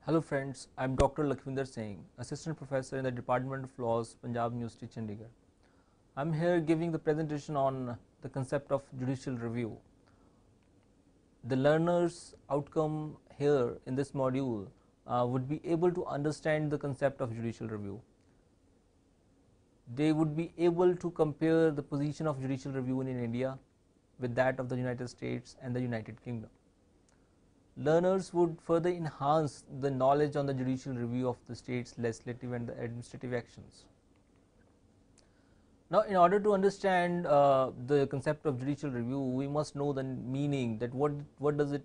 Hello friends, I am Dr. Lakhvinder Singh, Assistant Professor in the Department of Laws, Punjab University, Chandigarh. I am here giving the presentation on the concept of judicial review. The learners' outcome here in this module would be able to understand the concept of judicial review. They would be able to compare the position of judicial review in India with that of the United States and the United Kingdom. Learners would further enhance the knowledge on the judicial review of the state's legislative and the administrative actions. Now, in order to understand the concept of judicial review, we must know the meaning, that what does it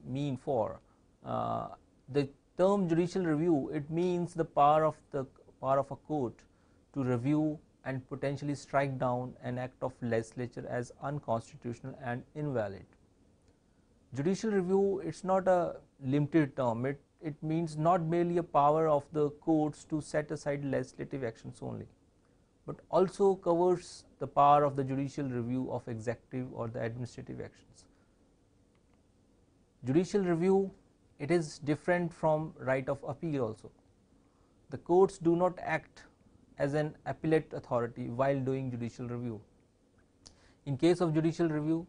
mean for. The term judicial review, it means the power of a court to review and potentially strike down an act of legislature as unconstitutional and invalid. Judicial review, it is not a limited term, it means not merely a power of the courts to set aside legislative actions only, but also covers the power of the judicial review of executive or the administrative actions. Judicial review, it is different from right of appeal also. The courts do not act as an appellate authority while doing judicial review. In case of judicial review,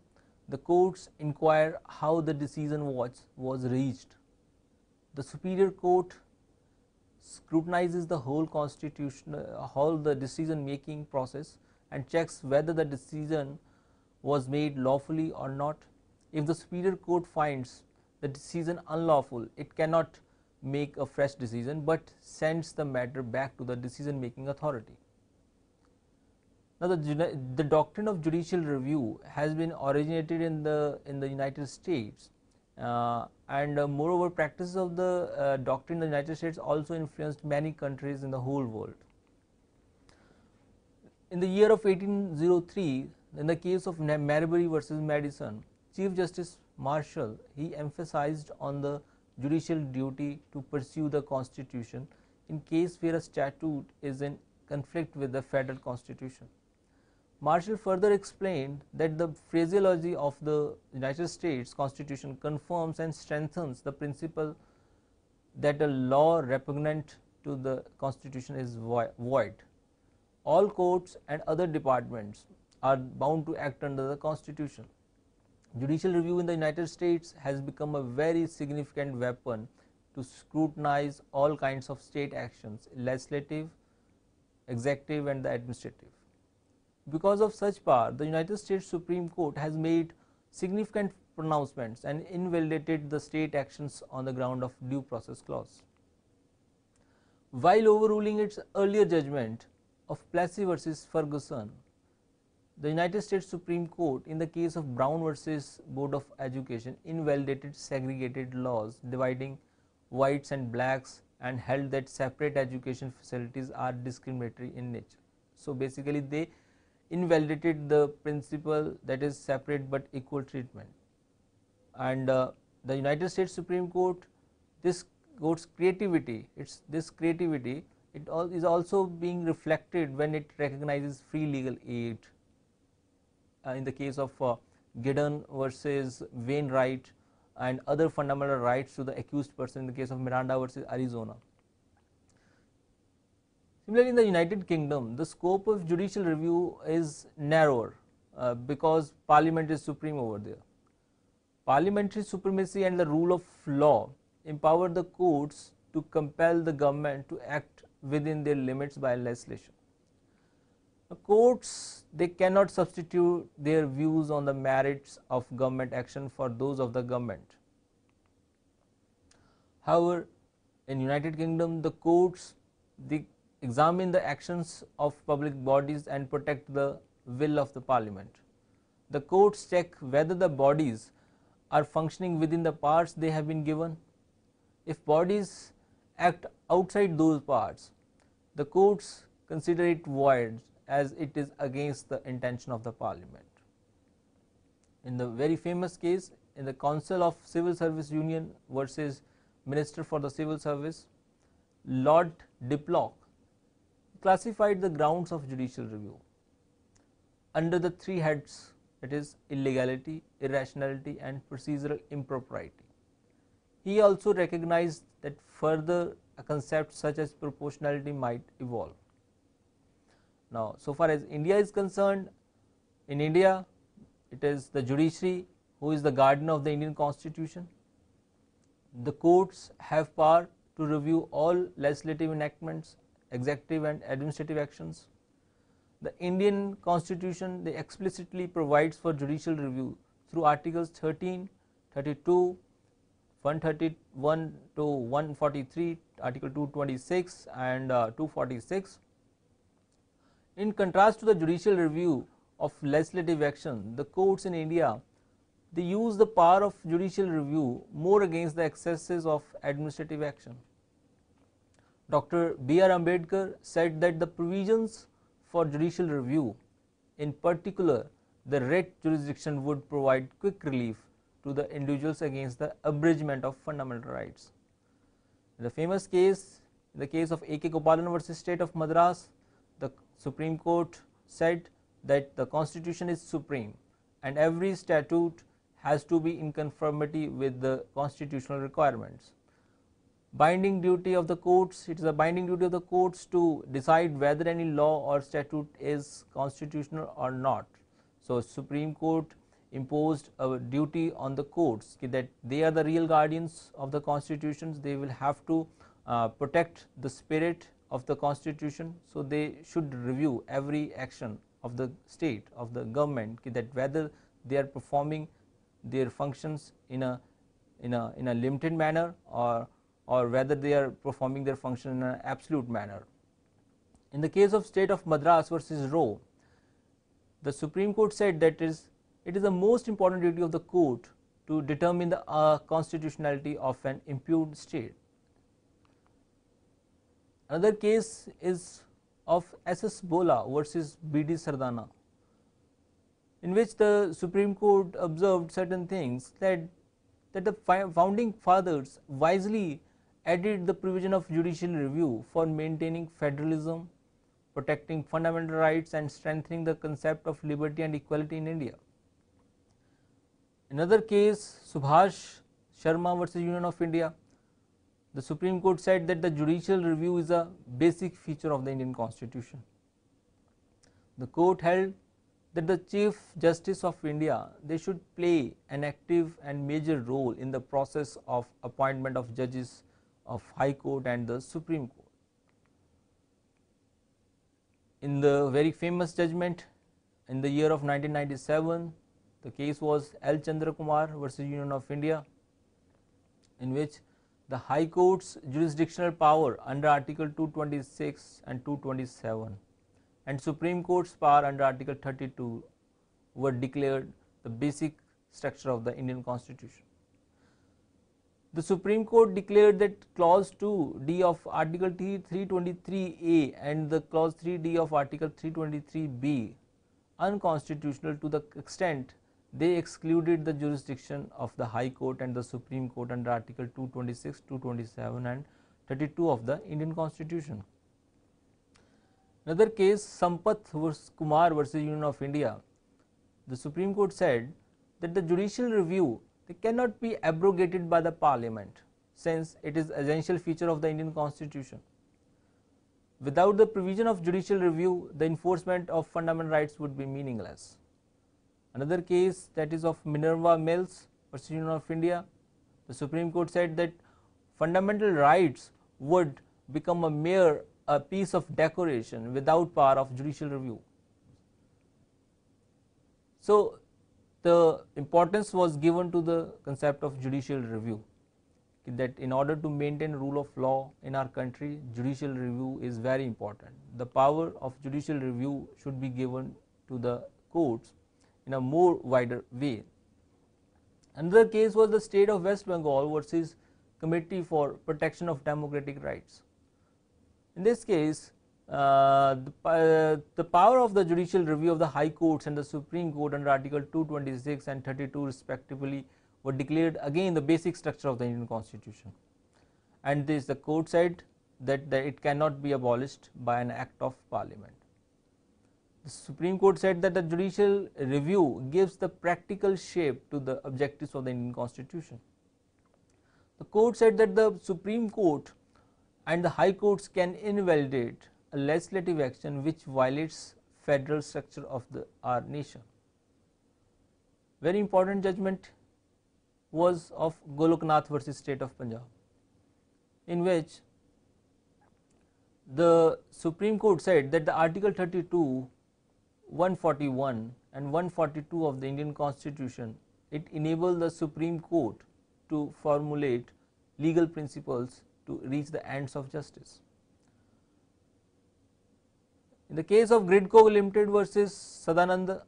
the courts inquire how the decision was reached. The superior court scrutinizes the whole the decision making process and checks whether the decision was made lawfully or not. If the superior court finds the decision unlawful, it cannot make a fresh decision but sends the matter back to the decision making authority. Now, the doctrine of judicial review has been originated in the United States, and moreover practices of the doctrine in the United States also influenced many countries in the whole world. In the year of 1803, in the case of Marbury versus Madison, Chief Justice Marshall, he emphasized on the judicial duty to pursue the Constitution in case where a statute is in conflict with the federal Constitution. Marshall further explained that the phraseology of the United States Constitution confirms and strengthens the principle that a law repugnant to the Constitution is void. All courts and other departments are bound to act under the Constitution. Judicial review in the United States has become a very significant weapon to scrutinize all kinds of state actions, legislative, executive and the administrative. Because of such power, the United States Supreme Court has made significant pronouncements and invalidated the state actions on the ground of due process clause. While overruling its earlier judgment of Plessy versus Ferguson, the United States Supreme Court in the case of Brown versus Board of Education invalidated segregated laws dividing whites and blacks and held that separate education facilities are discriminatory in nature. So basically they invalidated the principle that is separate but equal treatment, and the United States Supreme Court, this court's creativity, it is also being reflected when it recognizes free legal aid in the case of Giddon versus Wainwright and other fundamental rights to the accused person in the case of Miranda versus Arizona. Similarly, in the United Kingdom, the scope of judicial review is narrower because Parliament is supreme over there. Parliamentary supremacy and the rule of law empower the courts to compel the government to act within their limits by legislation. The courts, they cannot substitute their views on the merits of government action for those of the government. However, in United Kingdom, the courts, they examine the actions of public bodies and protect the will of the Parliament. The courts check whether the bodies are functioning within the powers they have been given. If bodies act outside those powers, the courts consider it void as it is against the intention of the Parliament. In the very famous case, in the Council of Civil Service Union versus Minister for the Civil Service, Lord Diplock classified the grounds of judicial review under the three heads, that is illegality, irrationality and procedural impropriety. he also recognized that further a concept such as proportionality might evolve. Now, so far as India is concerned, in India it is the judiciary who is the guardian of the Indian constitution. The courts have power to review all legislative enactments, executive and administrative actions. The Indian constitution, they explicitly provides for judicial review through articles 13, 32, 131 to 143, article 226 and 246. In contrast to the judicial review of legislative action, the courts in India, they use the power of judicial review more against the excesses of administrative action. Dr. B.R. Ambedkar said that the provisions for judicial review, in particular the writ jurisdiction, would provide quick relief to the individuals against the abridgment of fundamental rights. In the famous case, in the case of A.K. Gopalan versus State of Madras, the Supreme Court said that the constitution is supreme and every statute has to be in conformity with the constitutional requirements. Binding duty of the courts, it is a binding duty of the courts to decide whether any law or statute is constitutional or not. So, Supreme Court imposed a duty on the courts that they are the real guardians of the constitutions, they will have to protect the spirit of the constitution. So, they should review every action of the state, of the government, that whether they are performing their functions in a limited manner or whether they are performing their function in an absolute manner. In the case of State of Madras versus Roe, the Supreme Court said that it is the most important duty of the court to determine the constitutionality of an impugned state. Another case is of S.S. Bola versus B.D. Sardana, in which the Supreme Court observed certain things, that the founding fathers wisely added the provision of judicial review for maintaining federalism, protecting fundamental rights and strengthening the concept of liberty and equality in India. Another case, Subhash Sharma versus Union of India, the Supreme Court said that the judicial review is a basic feature of the Indian constitution. The court held that the Chief Justice of India, they should play an active and major role in the process of appointment of judges of High Court and the Supreme Court. In the very famous judgment in the year of 1997, the case was L. Chandra Kumar versus Union of India, in which the High Court's jurisdictional power under Article 226 and 227 and Supreme Court's power under Article 32 were declared the basic structure of the Indian constitution. The Supreme Court declared that clause 2d of Article 323A and the clause 3d of Article 323B unconstitutional to the extent they excluded the jurisdiction of the High Court and the Supreme Court under Article 226, 227 and 32 of the Indian Constitution. Another case, Sampath versus Kumar versus Union of India, the Supreme Court said that the judicial review, they cannot be abrogated by the Parliament, since it is essential feature of the Indian Constitution. Without the provision of judicial review, the enforcement of fundamental rights would be meaningless. Another case, that is of Minerva Mills versus Union of India, the Supreme Court said that fundamental rights would become a piece of decoration without power of judicial review. So, the importance was given to the concept of judicial review, that in order to maintain rule of law in our country, judicial review is very important. The power of judicial review should be given to the courts in a more wider way. Another case was the state of West Bengal versus Committee for Protection of Democratic Rights. In this case, the power of the judicial review of the High Courts and the Supreme Court under Article 226 and 32 respectively were declared again the basic structure of the Indian Constitution, and this the court said that it cannot be abolished by an act of Parliament. The Supreme Court said that the judicial review gives the practical shape to the objectives of the Indian Constitution. The court said that the Supreme Court and the High Courts can invalidate a legislative action which violates federal structure of our nation. Very important judgment was of Goloknath versus State of Punjab, in which the Supreme Court said that the Article 32, 141 and 142 of the Indian Constitution, it enabled the Supreme Court to formulate legal principles to reach the ends of justice. In the case of Gridco Limited versus Sadanand,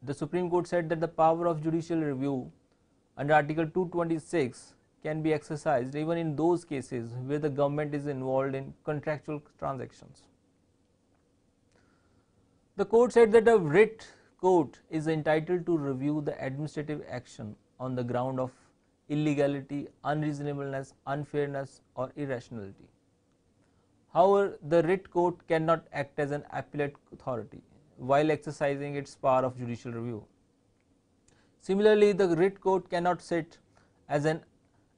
the Supreme Court said that the power of judicial review under Article 226 can be exercised even in those cases where the government is involved in contractual transactions. The court said that a writ court is entitled to review the administrative action on the ground of illegality, unreasonableness, unfairness or irrationality. However, the writ court cannot act as an appellate authority while exercising its power of judicial review. Similarly, the writ court cannot sit as an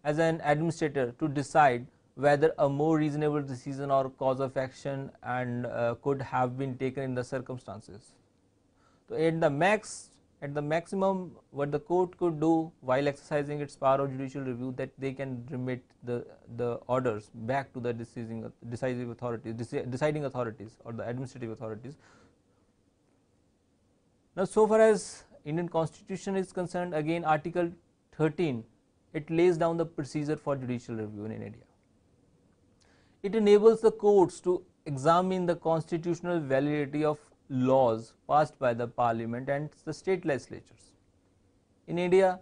administrator to decide whether a more reasonable decision or cause of action and could have been taken in the circumstances. So, at the maximum what the court could do while exercising its power of judicial review, that they can remit the orders back to the deciding authorities or the administrative authorities. Now, so far as Indian Constitution is concerned, again Article 13, it lays down the procedure for judicial review in India. It enables the courts to examine the constitutional validity of laws passed by the parliament and the state legislatures. In India,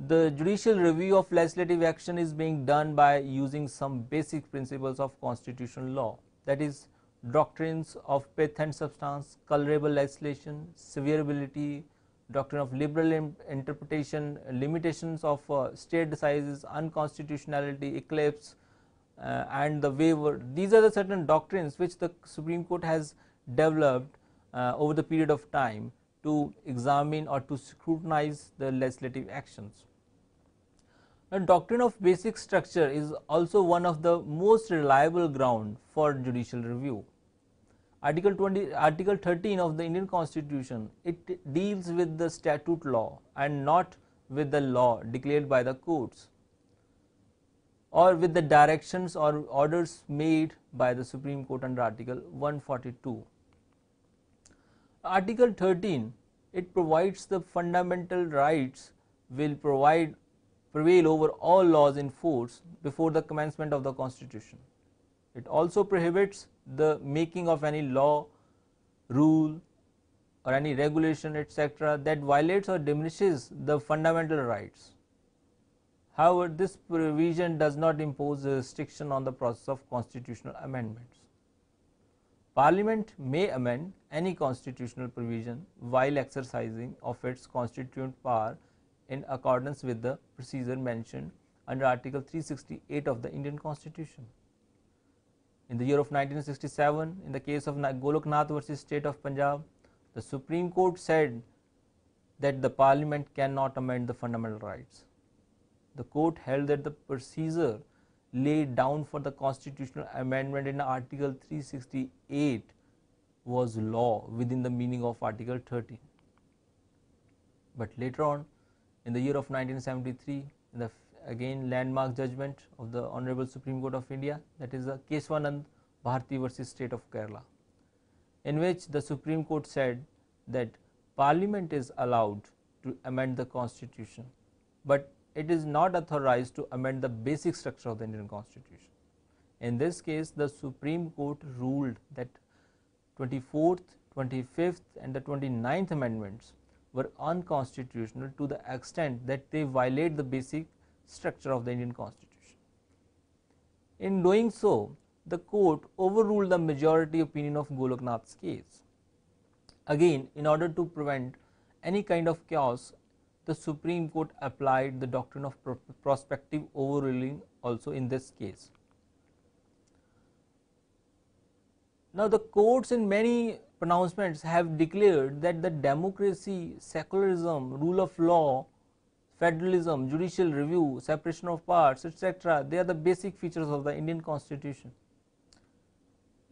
the judicial review of legislative action is being done by using some basic principles of constitutional law, that is, doctrines of pith and substance, colorable legislation, severability, doctrine of liberal interpretation, limitations of state decisions, unconstitutionality, eclipse and the waiver. These are the certain doctrines which the Supreme Court has developed over the period of time to examine or to scrutinize the legislative actions. The doctrine of basic structure is also one of the most reliable ground for judicial review. Article 13 of the Indian Constitution, it deals with the statute law and not with the law declared by the courts or with the directions or orders made by the Supreme Court under Article 142. Article 13, it provides the fundamental rights will prevail over all laws in force before the commencement of the Constitution. It also prohibits the making of any law, rule or any regulation, etc., that violates or diminishes the fundamental rights. However, this provision does not impose a restriction on the process of constitutional amendments. Parliament may amend any constitutional provision while exercising of its constituent power in accordance with the procedure mentioned under Article 368 of the Indian Constitution. In the year of 1967, in the case of Goloknath versus State of Punjab, the Supreme Court said that the Parliament cannot amend the fundamental rights. The court held that the procedure laid down for the constitutional amendment in Article 368 was law within the meaning of Article 13. But later on, in the year of 1973, in the again landmark judgment of the Honorable Supreme Court of India, that is the Keswanand Bharti versus State of Kerala, in which the Supreme Court said that Parliament is allowed to amend the Constitution, but it is not authorized to amend the basic structure of the Indian Constitution. In this case, the Supreme Court ruled that 24th, 25th and the 29th amendments were unconstitutional to the extent that they violate the basic structure of the Indian Constitution. In doing so, the court overruled the majority opinion of Goloknath's case. Again, in order to prevent any kind of chaos, the Supreme Court applied the doctrine of prospective overruling also in this case. Now, the courts in many pronouncements have declared that the democracy, secularism, rule of law federalism, judicial review, separation of powers, etc. They are the basic features of the Indian Constitution.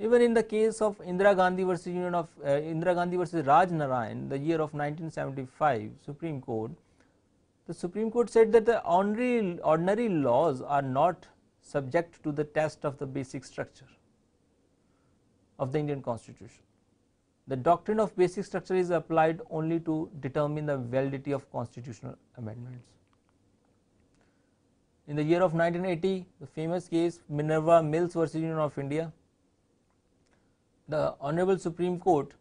Even in the case of Indira Gandhi versus Indira Gandhi versus Raj Narayan, the year of 1975 Supreme Court, the Supreme Court said that the ordinary laws are not subject to the test of the basic structure of the Indian Constitution. The doctrine of basic structure is applied only to determine the validity of constitutional amendments. In the year of 1980, the famous case Minerva Mills versus Union of India, the Honorable Supreme Court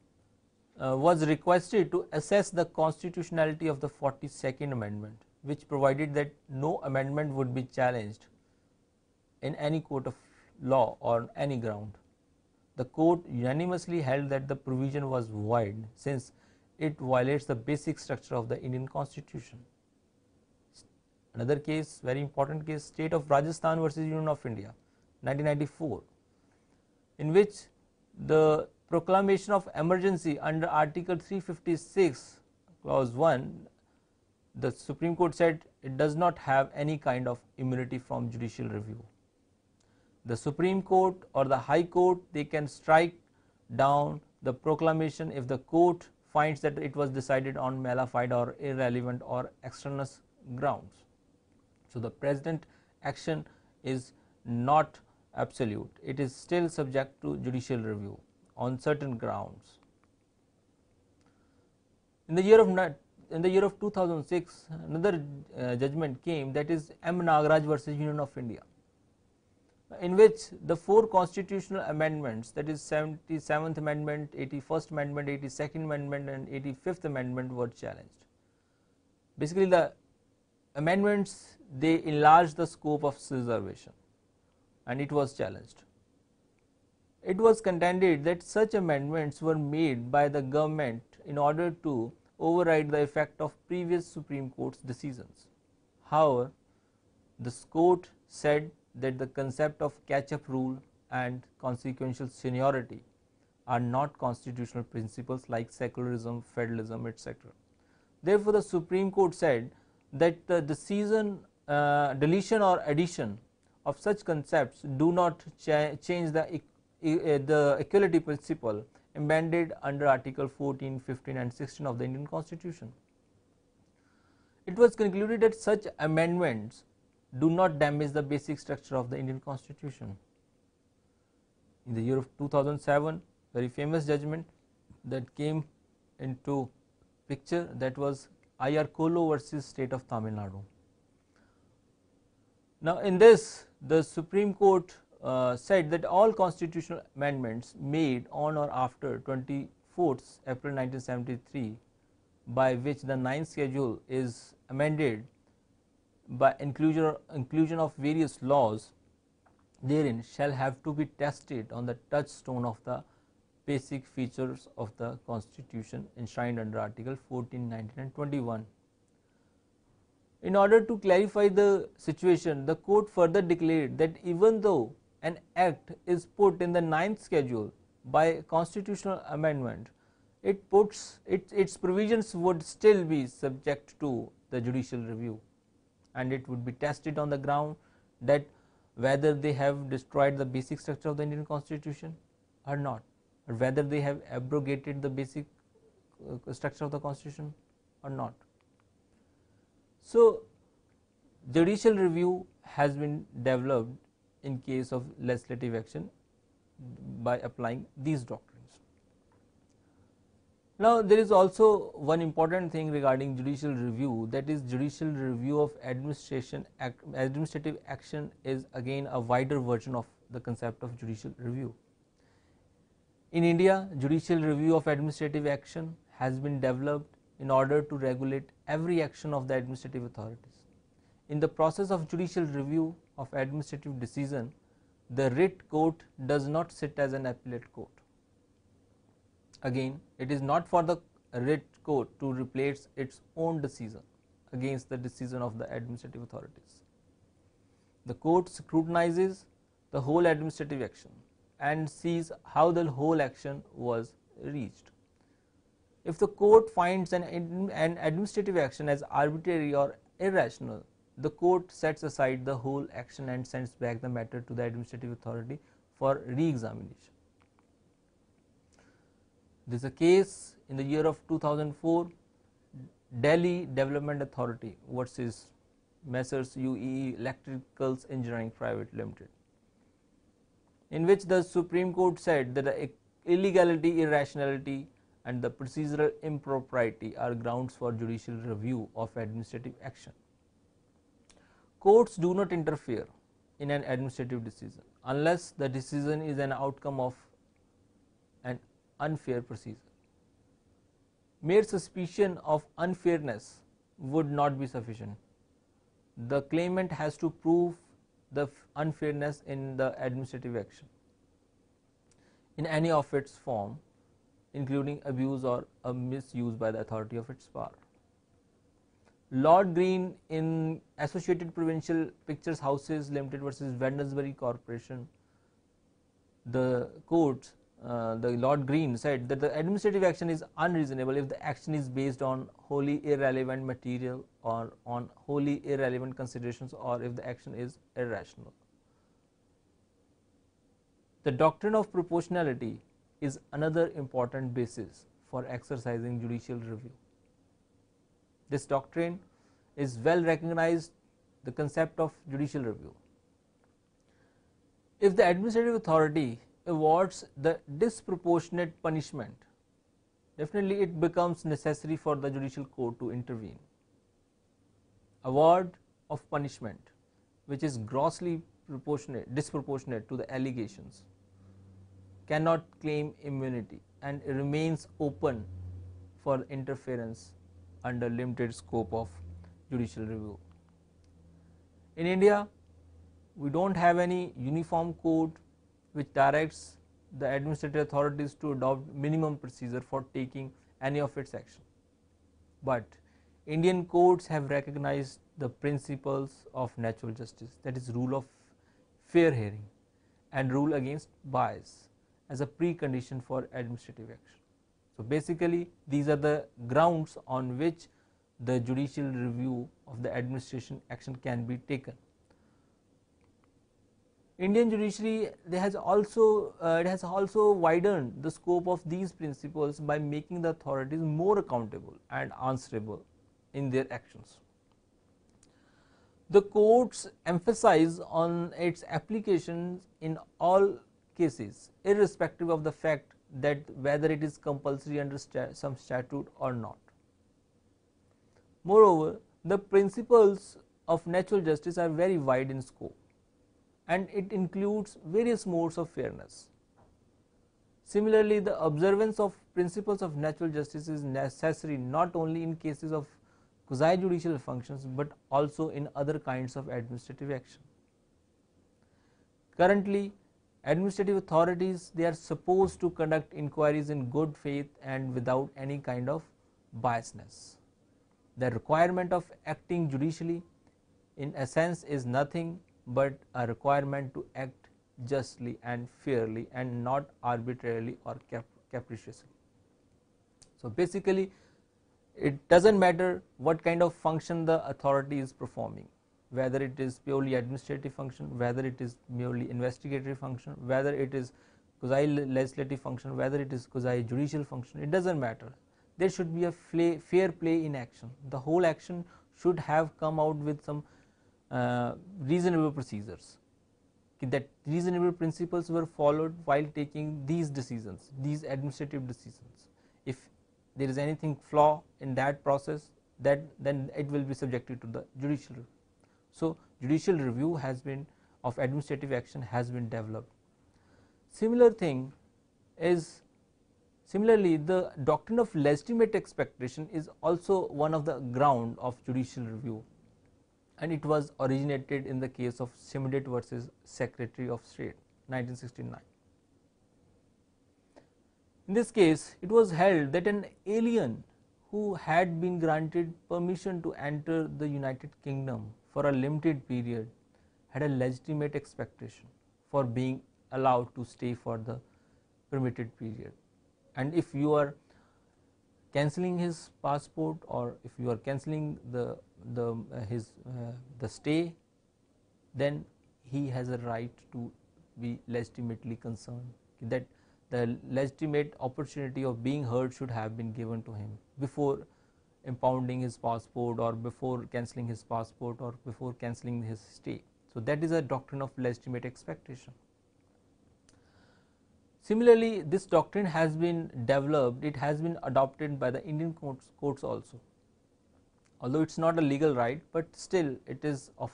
was requested to assess the constitutionality of the 42nd Amendment, which provided that no amendment would be challenged in any court of law or on any ground. The court unanimously held that the provision was void since it violates the basic structure of the Indian Constitution. Another case, very important case, State of Rajasthan versus Union of India, 1994, in which the proclamation of emergency under Article 356 clause 1, the Supreme Court said it does not have any kind of immunity from judicial review. The Supreme Court or the High Court, they can strike down the proclamation if the court finds that it was decided on mala fide or irrelevant or extraneous grounds. So the President action is not absolute, it is still subject to judicial review on certain grounds. In the year of 2006, another judgment came, that is M. Nagaraj versus Union of India, in which the 4 constitutional amendments, that is 77th Amendment, 81st Amendment, 82nd Amendment and 85th Amendment were challenged. Basically the amendments, they enlarged the scope of reservation and it was challenged. It was contended that such amendments were made by the government in order to override the effect of previous Supreme Court's decisions. However, this court said that the concept of catch-up rule and consequential seniority are not constitutional principles like secularism, federalism, etc. Therefore, the Supreme Court said that the decision, deletion or addition of such concepts do not change the equality principle embedded under Article 14, 15 and 16 of the Indian Constitution. It was concluded that such amendments do not damage the basic structure of the Indian Constitution. In the year of 2007, very famous judgment that came into picture, that was I.R. Kolo versus State of Tamil Nadu. Now in this, the Supreme Court said that all constitutional amendments made on or after 24th April 1973, by which the 9th schedule is amended by inclusion of various laws therein, shall have to be tested on the touchstone of the basic features of the Constitution enshrined under Article 14, 19 and 21. In order to clarify the situation, the court further declared that even though an act is put in the 9th schedule by constitutional amendment, its provisions would still be subject to the judicial review, and it would be tested on the ground that whether they have destroyed the basic structure of the Indian Constitution or not, or whether they have abrogated the basic structure of the Constitution or not. So judicial review has been developed in case of legislative action by applying these doctrines. Now there is also one important thing regarding judicial review, that is judicial review of administrative action is again a wider version of the concept of judicial review. In India, judicial review of administrative action has been developed in order to regulate every action of the administrative authorities. In the process of judicial review of administrative decision, the writ court does not sit as an appellate court. Again, it is not for the writ court to replace its own decision against the decision of the administrative authorities. The court scrutinizes the whole administrative action and sees how the whole action was reached. If the court finds an administrative action as arbitrary or irrational, the court sets aside the whole action and sends back the matter to the administrative authority for re-examination. There is a case in the year of 2004, Delhi Development Authority versus Messrs UEE Electricals Engineering Private Limited, in which the Supreme Court said that the illegality, irrationality and the procedural impropriety are grounds for judicial review of administrative action. Courts do not interfere in an administrative decision unless the decision is an outcome of an unfair procedure. Mere suspicion of unfairness would not be sufficient. The claimant has to prove the unfairness in the administrative action in any of its form, including abuse or a misuse by the authority of its power. Lord Green in Associated Provincial Pictures Houses Limited versus Wednesbury Corporation, the courts, the Lord Green said that the administrative action is unreasonable if the action is based on wholly irrelevant material or on wholly irrelevant considerations, or if the action is irrational. The doctrine of proportionality is another important basis for exercising judicial review. This doctrine is well recognized, the concept of judicial review. If the administrative authority awards the disproportionate punishment, definitely it becomes necessary for the judicial court to intervene. Award of punishment which is grossly disproportionate to the allegations cannot claim immunity and remains open for interference under limited scope of judicial review. In India, we do not have any uniform code which directs the administrative authorities to adopt minimum procedure for taking any of its action. But Indian courts have recognized the principles of natural justice, that is rule of fair hearing and rule against bias as a precondition for administrative action. So basically these are the grounds on which the judicial review of the administration action can be taken. Indian judiciary it has also widened the scope of these principles by making the authorities more accountable and answerable in their actions. The courts emphasize on its applications in all cases, irrespective of the fact that whether it is compulsory under some statute or not. Moreover, the principles of natural justice are very wide in scope, and it includes various modes of fairness. Similarly, the observance of principles of natural justice is necessary not only in cases of quasi-judicial functions but also in other kinds of administrative action. Currently, administrative authorities, they are supposed to conduct inquiries in good faith and without any kind of biasness. The requirement of acting judicially in essence is nothing but a requirement to act justly and fairly and not arbitrarily or capriciously. So basically it does not matter what kind of function the authority is performing, whether it is purely administrative function, whether it is merely investigatory function, whether it is quasi legislative function, whether it is quasi judicial function, it does not matter. There should be a fair play in action. The whole action should have come out with some reasonable procedures, that reasonable principles were followed while taking these decisions, these administrative decisions. If there is anything flaw in that process, then it will be subjected to the judicial review. So judicial review has been of administrative action has been developed. Similarly, the doctrine of legitimate expectation is also one of the ground of judicial review, and it was originated in the case of Schmidt versus Secretary of State 1969. In this case, it was held that an alien who had been granted permission to enter the United Kingdom for a limited period had a legitimate expectation for being allowed to stay for the permitted period. And if you are cancelling his passport, or if you are cancelling the stay, then he has a right to be legitimately concerned, that the legitimate opportunity of being heard should have been given to him before impounding his passport, or before cancelling his passport, or before cancelling his stay. So, that is a doctrine of legitimate expectation. Similarly, this doctrine has been developed, it has been adopted by the Indian courts also, although it is not a legal right, but still it is of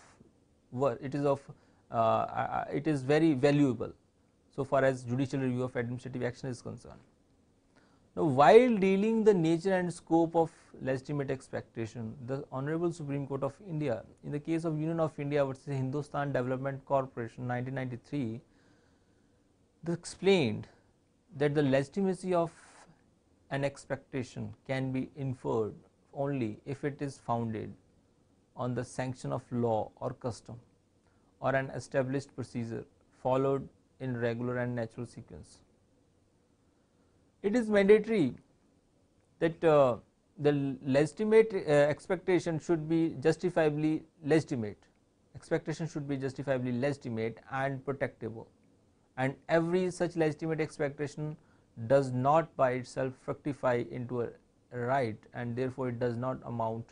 it is very valuable so far as judicial review of administrative action is concerned. Now, while dealing the nature and scope of legitimate expectation, the Honorable Supreme Court of India, in the case of Union of India versus Hindustan Development Corporation 1993, they explained that the legitimacy of an expectation can be inferred only if it is founded on the sanction of law or custom, or an established procedure followed in regular and natural sequence. It is mandatory that the legitimate expectation should be justifiably legitimate. Expectation should be justifiably legitimate and protectable, and every such legitimate expectation does not by itself fructify into a right, and therefore it does not amount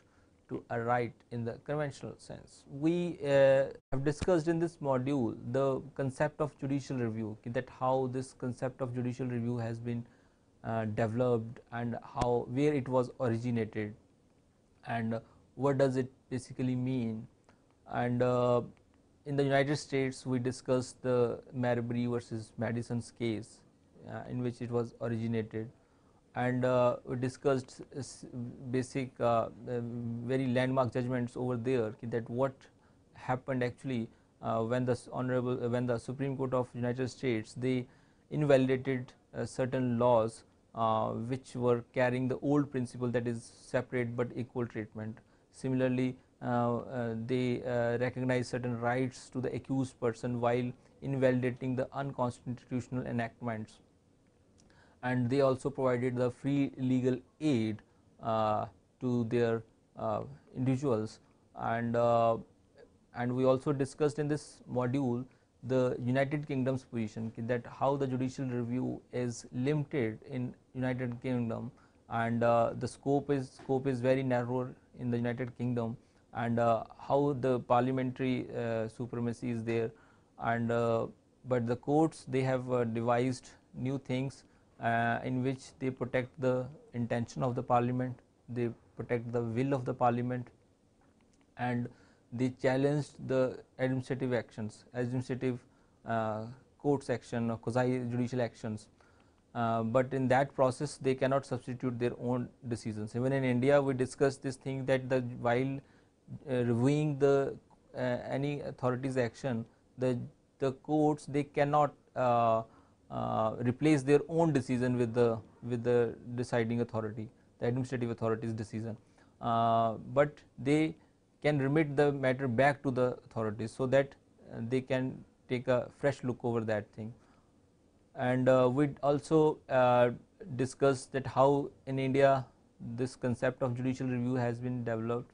to a right in the conventional sense. We have discussed in this module the concept of judicial review, that how this concept of judicial review has been developed, and how, where it was originated, and what does it basically mean. And in the United States, we discussed the Marbury versus Madison's case, in which it was originated, and we discussed basic very landmark judgments over there, that what happened actually when the Supreme Court of United States, they invalidated certain laws which were carrying the old principle, that is separate but equal treatment. Similarly, they recognize certain rights to the accused person while invalidating the unconstitutional enactments, and they also provided the free legal aid to their individuals. And we also discussed in this module the United Kingdom's position, that how the judicial review is limited in United Kingdom, and the scope is very narrow in the United Kingdom, and how the parliamentary supremacy is there, and but the courts, they have devised new things in which they protect the intention of the parliament, they protect the will of the parliament, and they challenged the administrative actions, administrative courts action or quasi judicial actions, but in that process they cannot substitute their own decisions. Even in India, we discussed this thing, that while reviewing the any authority's action, the courts, they cannot replace their own decision with the deciding authority, the administrative authority's decision, but they can remit the matter back to the authorities, so that they can take a fresh look over that thing. And we also discussed that how in India this concept of judicial review has been developed.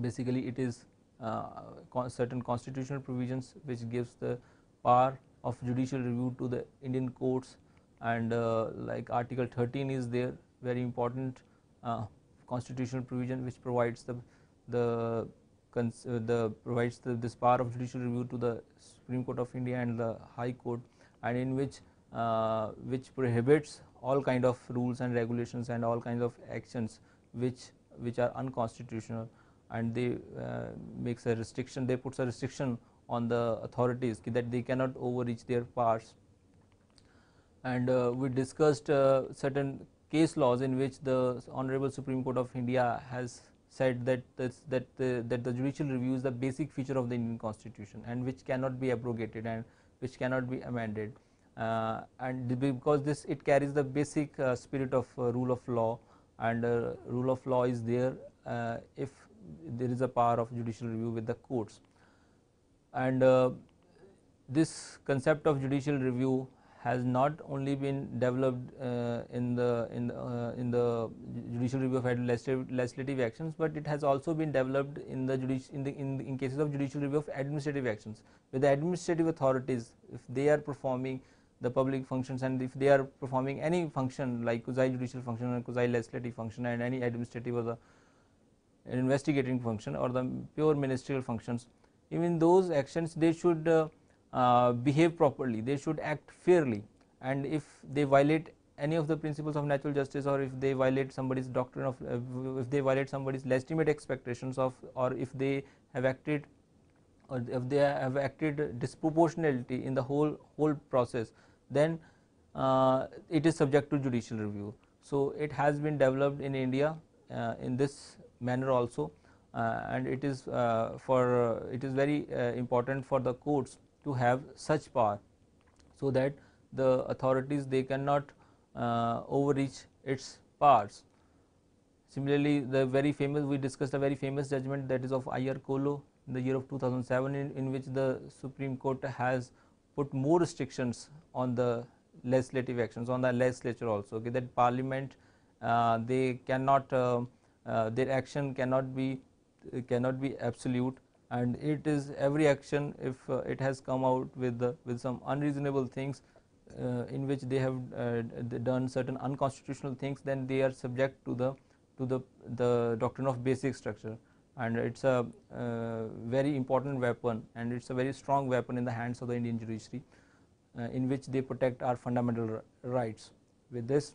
Basically, it is certain constitutional provisions which gives the power of judicial review to the Indian courts, and like Article 13 is there, very important constitutional provision which provides this power of judicial review to the Supreme Court of India and the High Court, and in which prohibits all kind of rules and regulations and all kinds of actions which are unconstitutional, and they makes a restriction, they puts a restriction on the authorities, that they cannot overreach their powers. And we discussed certain case laws in which the Honorable Supreme Court of India has said that the judicial review is the basic feature of the Indian Constitution, and which cannot be abrogated and which cannot be amended, and because it carries the basic spirit of rule of law, and rule of law is there if there is a power of judicial review with the courts. And this concept of judicial review has not only been developed in the judicial review of legislative actions, but it has also been developed in the in cases of judicial review of administrative actions, where the administrative authorities, if they are performing the public functions and if they are performing any function like quasi judicial function or quasi legislative function and any administrative or the investigating function or the pure ministerial functions, even those actions they should behave properly, they should act fairly, and if they violate any of the principles of natural justice, or if they violate somebody's doctrine of if they violate somebody's legitimate expectations of, or if they have acted disproportionality in the whole process, then it is subject to judicial review. So it has been developed in India in this manner also, and it is it is very important for the courts to have such power, so that the authorities they cannot overreach its powers. Similarly, the very famous, we discussed a very famous judgment, that is of IR Kolo in the year of 2007, in which the Supreme Court has put more restrictions on the legislative actions, on the legislature also, okay, that Parliament they cannot their action cannot be absolute, and it is every action, if it has come out with some unreasonable things in which they have done certain unconstitutional things, then they are subject to the doctrine of basic structure, and it's a very important weapon, and it's a very strong weapon in the hands of the Indian judiciary, in which they protect our fundamental rights. With this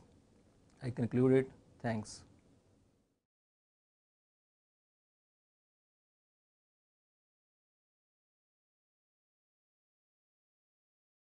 I conclude it. Thanks.